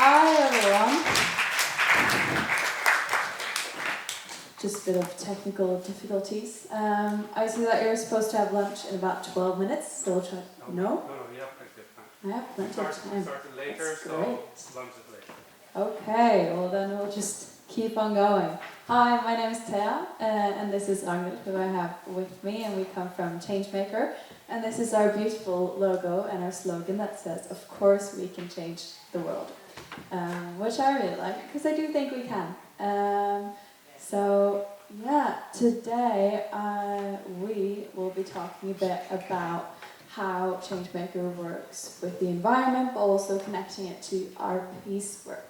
Hi everyone. Just a bit of technical difficulties. I see that you're supposed to have lunch in about 12 minutes, so we'll try. No? No, you have plenty of time. I have plenty of time. Started later, That's so great. lunch is later. Okay, well then we'll just keep on going. Hi, my name is Thea, and this is Ranghild, who I have with me, and we come from Changemaker. And this is our beautiful logo and our slogan that says, of course we can change the world. Which I really like, because I do think we can. So yeah, today we will be talking a bit about how Changemaker works with the environment, but also connecting it to our peace work.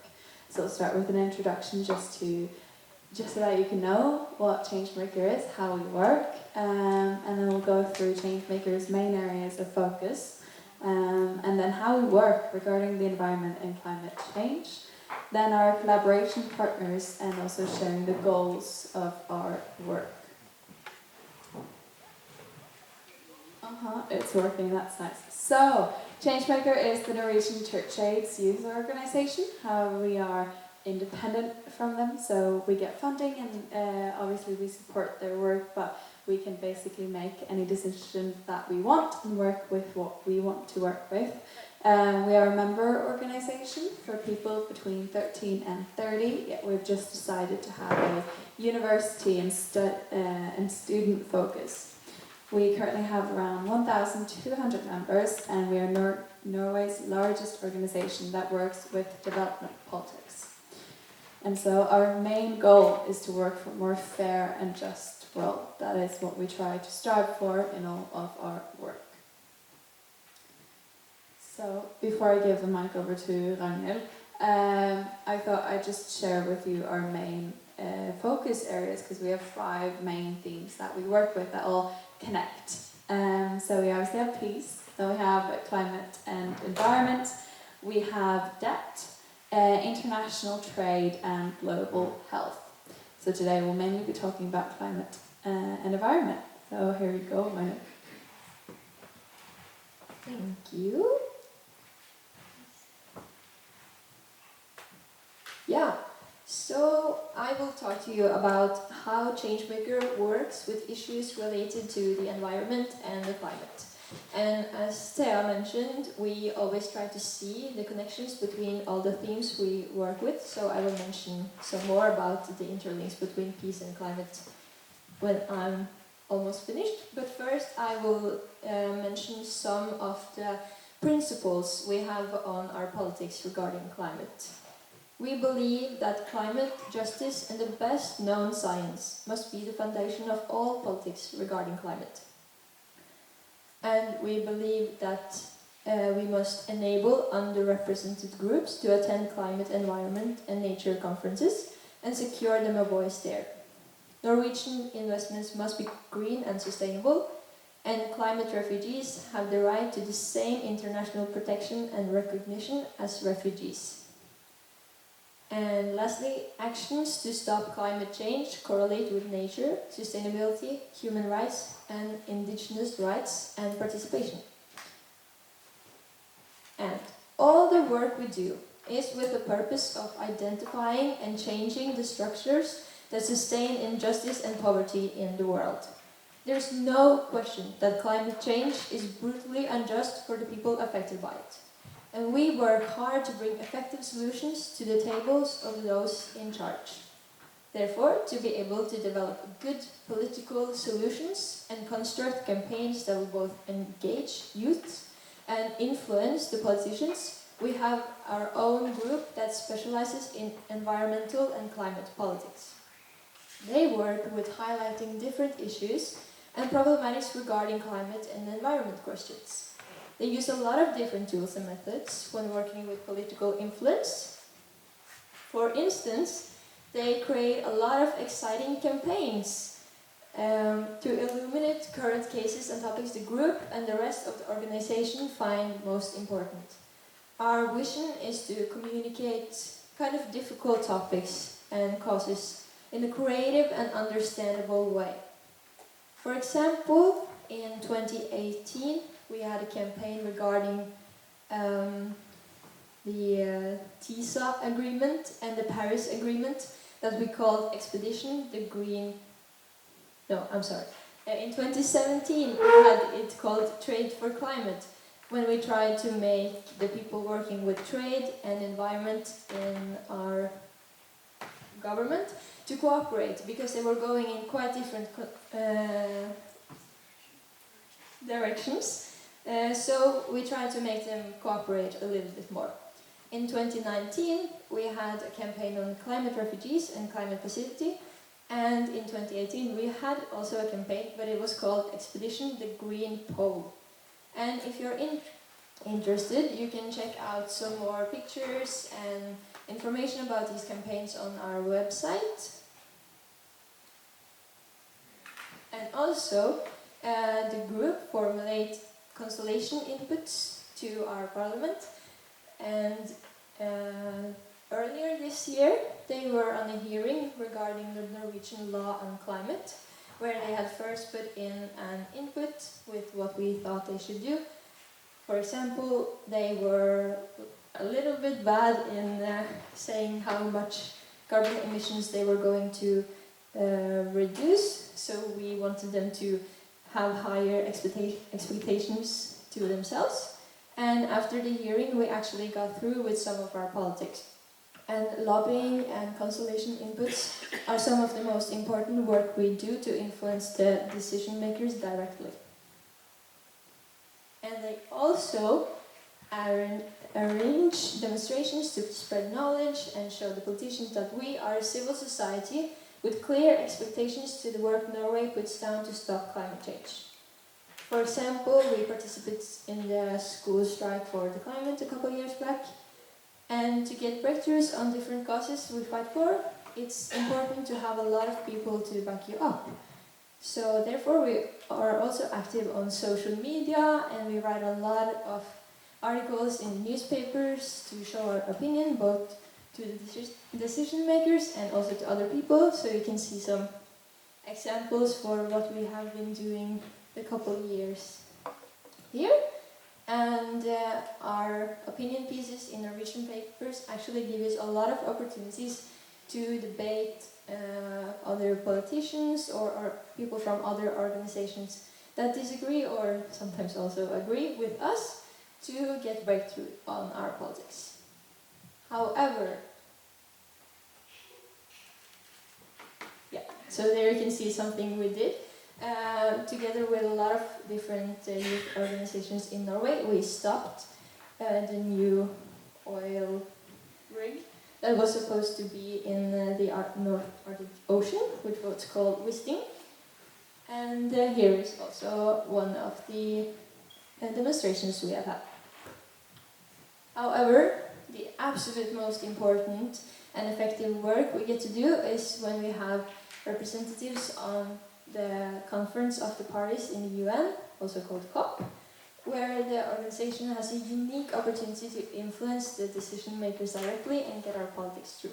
So we'll start with an introduction just so that you can know what Changemaker is, how we work, and then we'll go through Changemaker's main areas of focus, and then how we work regarding the environment and climate change, then our collaboration partners, and also sharing the goals of our work. It's working, that's nice. So, Changemaker is the Norwegian Church Aid's youth organisation. However, we are independent from them, so we get funding and obviously we support their work, but we can basically make any decision that we want and work with what we want to work with. We are a member organisation for people between 13 and 30, yet we've just decided to have a university and student focus. We currently have around 1,200 members, and we are Norway's largest organisation that works with development politics. And so our main goal is to work for a more fair and just world. That is what we try to strive for in all of our work. So before I give the mic over to Ranghild, I thought I'd just share with you our main focus areas, because we have 5 main themes that we work with that all connect. So we obviously have peace, then we have climate and environment, we have debt, international trade, and global health. So today we'll mainly be talking about climate and environment. So here we go, Ranghild. Thank you. Yeah, so I will talk to you about how Changemaker works with issues related to the environment and the climate. And as Thea mentioned, we always try to see the connections between all the themes we work with, so I will mention some more about the interlinks between peace and climate when I'm almost finished. But first I will mention some of the principles we have on our politics regarding climate. We believe that climate justice and the best known science must be the foundation of all politics regarding climate. And we believe that we must enable underrepresented groups to attend climate, environment and nature conferences and secure them a voice there. Norwegian investments must be green and sustainable, and climate refugees have the right to the same international protection and recognition as refugees. And lastly, actions to stop climate change correlate with nature, sustainability, human rights, and indigenous rights and participation. And all the work we do is with the purpose of identifying and changing the structures that sustain injustice and poverty in the world. There is no question that climate change is brutally unjust for the people affected by it. And we work hard to bring effective solutions to the tables of those in charge. Therefore, to be able to develop good political solutions and construct campaigns that will both engage youth and influence the politicians, we have our own group that specializes in environmental and climate politics. They work with highlighting different issues and problematics regarding climate and environment questions. They use a lot of different tools and methods when working with political influence. For instance, they create a lot of exciting campaigns to illuminate current cases and topics the group and the rest of the organization find most important. Our vision is to communicate kind of difficult topics and causes in a creative and understandable way. For example, in 2018, we had a campaign regarding the TISA agreement and the Paris agreement that we called Expedition the Green. No, I'm sorry. In 2017, we had it called Trade for Climate, when we tried to make the people working with trade and environment in our government to cooperate, because they were going in quite different directions. So we tried to make them cooperate a little bit more. In 2019, we had a campaign on climate refugees and climate passivity. And in 2018, we had also a campaign, but it was called Expedition the Green Pole. And if you're interested, you can check out some more pictures and information about these campaigns on our website. And also, the group formulate consultation inputs to our parliament. And earlier this year, they were on a hearing regarding the Norwegian law on climate, where they had first put in an input with what we thought they should do. For example, they were a little bit bad in saying how much carbon emissions they were going to reduce, so we wanted them to have higher expectations to themselves. And after the hearing, we actually got through with some of our politics. And lobbying and consultation inputs are some of the most important work we do to influence the decision makers directly. And they also arrange demonstrations to spread knowledge and show the politicians that we are a civil society with clear expectations to the work Norway puts down to stop climate change. For example, we participated in the school strike for the climate a couple years back. And to get breakthroughs on different causes we fight for, it's important to have a lot of people to back you up. So therefore we are also active on social media, and we write a lot of articles in the newspapers to show our opinion, both to the decision makers and also to other people. So you can see some examples for what we have been doing a couple of years here. And our opinion pieces in Norwegian papers actually give us a lot of opportunities to debate other politicians or people from other organizations that disagree or sometimes also agree with us to get breakthrough on our politics. However, so there you can see something we did. Together with a lot of different youth organizations in Norway, we stopped the new oil rig that was supposed to be in the North Arctic Ocean, which was called Wisting. And here is also one of the demonstrations we have had. However, the absolute most important and effective work we get to do is when we have representatives on the Conference of the Parties in the UN, also called COP, where the organization has a unique opportunity to influence the decision makers directly and get our politics through.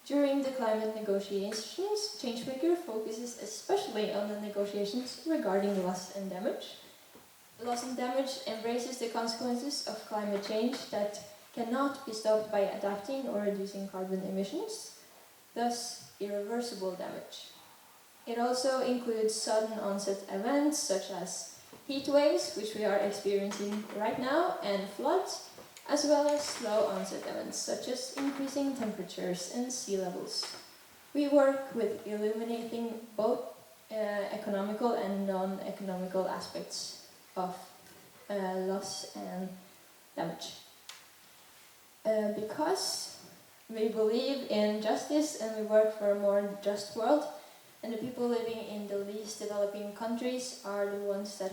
During the climate negotiations, Changemaker focuses especially on the negotiations regarding loss and damage. Loss and damage embraces the consequences of climate change that cannot be stopped by adapting or reducing carbon emissions, thus irreversible damage. It also includes sudden onset events such as heat waves, which we are experiencing right now, and floods, as well as slow onset events such as increasing temperatures and sea levels. We work with illuminating both economical and non-economical aspects of loss and damage. Because we believe in justice and we work for a more just world, and the people living in the least developing countries are the ones that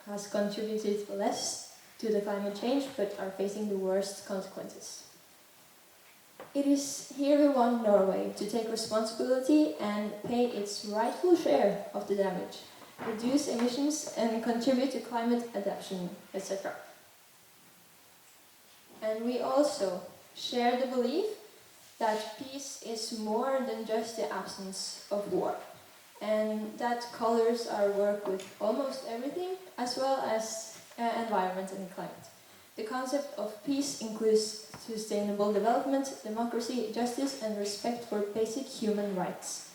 has contributed less to the climate change but are facing the worst consequences. It is here we want Norway to take responsibility and pay its rightful share of the damage, reduce emissions and contribute to climate adaptation, etc. And we also share the belief that peace is more than just the absence of war. And that colors our work with almost everything, as well as environment and climate. The concept of peace includes sustainable development, democracy, justice, and respect for basic human rights.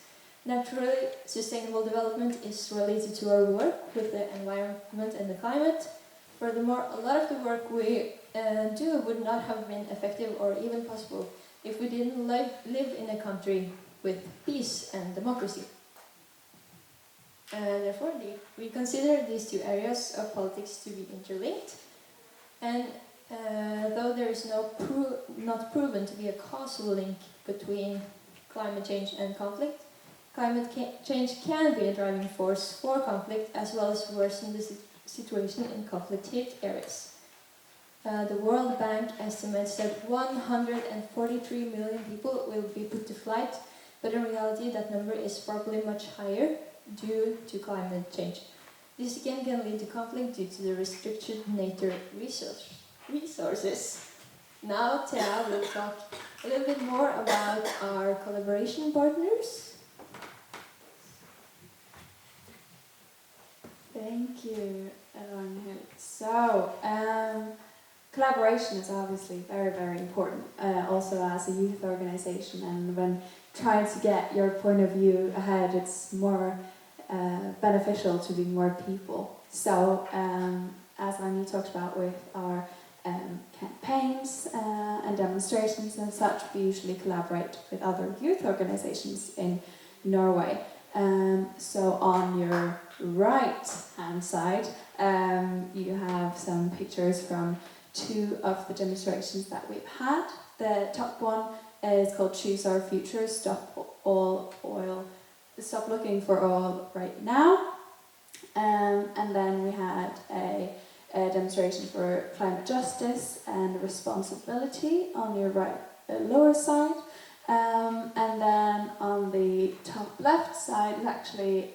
Naturally, sustainable development is related to our work with the environment and the climate. Furthermore, a lot of the work we do would not have been effective or even possible if we didn't live in a country with peace and democracy. Therefore, we consider these two areas of politics to be interlinked, and though there is not proven to be a causal link between climate change and conflict, climate change can be a driving force for conflict as well as worsen the situation in conflict-hit areas. The World Bank estimates that 143 million people will be put to flight, but in reality that number is probably much higher due to climate change. This again can lead to conflict due to the restricted nature resources. Now Thea will talk a little bit more about our collaboration partners. Thank you, Ranghild. So, collaboration is obviously very, very important, also as a youth organisation, and when trying to get your point of view ahead, it's more beneficial to be more people. So, as Anya talked about with our campaigns and demonstrations and such, we usually collaborate with other youth organisations in Norway. So on your right hand side, you have some pictures from 2 of the demonstrations that we've had. The top one is called Choose Our Future, Stop Looking for Oil Right Now. And then we had a demonstration for climate justice and responsibility on your right lower side. And then on the top left side is actually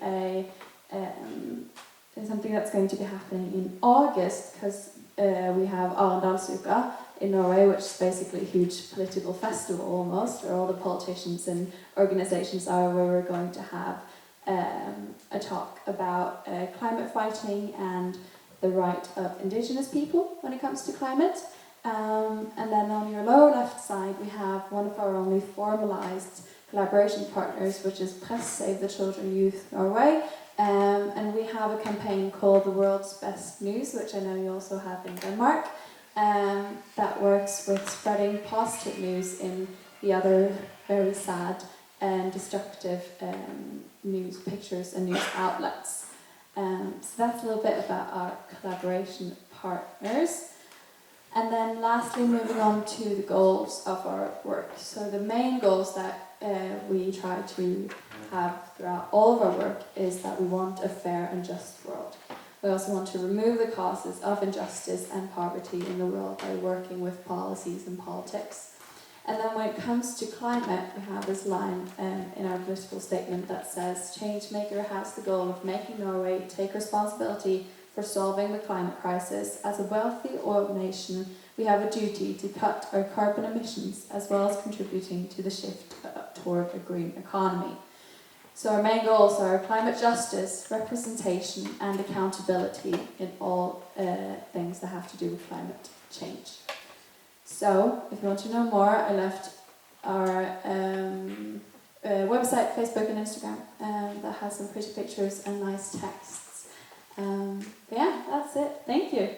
something that's going to be happening in August, because we have Arendalsuka in Norway, which is basically a huge political festival almost, where all the politicians and organisations are, where we're going to have a talk about climate fighting and the right of indigenous people when it comes to climate. And then on your lower left side, we have one of our only formalised collaboration partners, which is Press Save the Children Youth Norway. And we have a campaign called The World's Best News, which I know you also have in Denmark, that works with spreading positive news in the other very sad and destructive news pictures and news outlets. So that's a little bit about our collaboration partners. And then lastly, moving on to the goals of our work. So the main goals that we try to have throughout all of our work is that we want a fair and just world. We also want to remove the causes of injustice and poverty in the world by working with policies and politics. And then when it comes to climate, we have this line in our political statement that says, Changemaker has the goal of making Norway take responsibility for solving the climate crisis. As a wealthy oil nation, we have a duty to cut our carbon emissions as well as contributing to the shift toward a green economy. So our main goals are climate justice, representation and accountability in all things that have to do with climate change. So, if you want to know more, I left our website, Facebook and Instagram that has some pretty pictures and nice texts. But yeah, that's it. Thank you.